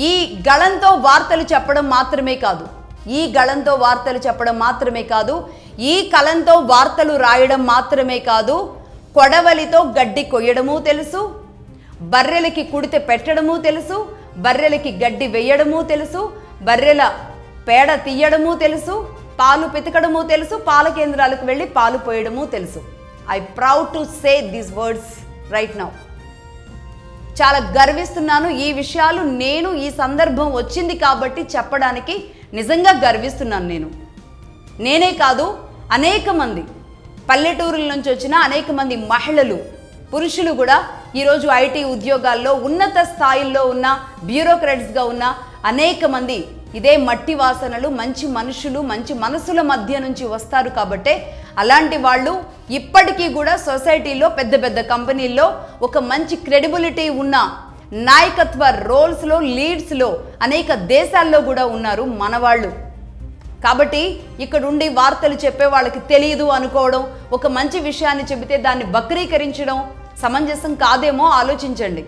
ఈ గళంతో వార్తలు చెప్పడం మాత్రమే కాదు, ఈ గళంతో వార్తలు చెప్పడం మాత్రమే కాదు, ఈ కలంతో వార్తలు రాయడం మాత్రమే కాదు, కొడవలితో గడ్డి కొయ్యడము తెలుసు, బర్రెలకి కుడితే పెట్టడము తెలుసు, బర్రెలకి గడ్డి వేయడము తెలుసు, బర్రెల పేడ తీయడము తెలుసు, పాలు పితకడము తెలుసు, పాల కేంద్రాలకు వెళ్ళి పాలు పోయడము తెలుసు. I proud to say these words right now. చాలా గర్విస్తున్నాను. ఈ విషయాలు నేను ఈ సందర్భం వచ్చింది కాబట్టి చెప్పడానికి నిజంగా గర్విస్తున్నాను. నేనే కాదు, అనేక మంది పల్లెటూరుల నుంచి వచ్చిన అనేక మంది మహిళలు, పురుషులు కూడా ఈరోజు ఐటీ ఉద్యోగాల్లో ఉన్నత స్థాయిల్లో ఉన్న బ్యూరోక్రాట్స్గా ఉన్న అనేక మంది ఇదే మట్టి వాసనలు, మంచి మనుషులు, మంచి మనసుల మధ్య నుంచి వస్తారు. కాబట్టే అలాంటి వాళ్ళు ఇప్పటికీ కూడా సొసైటీలో పెద్ద పెద్ద కంపెనీల్లో ఒక మంచి క్రెడిబిలిటీ ఉన్న నాయకత్వ రోల్స్లో, లీడ్స్లో అనేక దేశాల్లో కూడా ఉన్నారు మనవాళ్ళు. కాబట్టి ఇక్కడ ఉండి వార్తలు చెప్పే వాళ్ళకి తెలియదు అనుకోవడం, ఒక మంచి విషయాన్ని చెబితే దాన్ని వక్రీకరించడం సమంజసం కాదేమో ఆలోచించండి.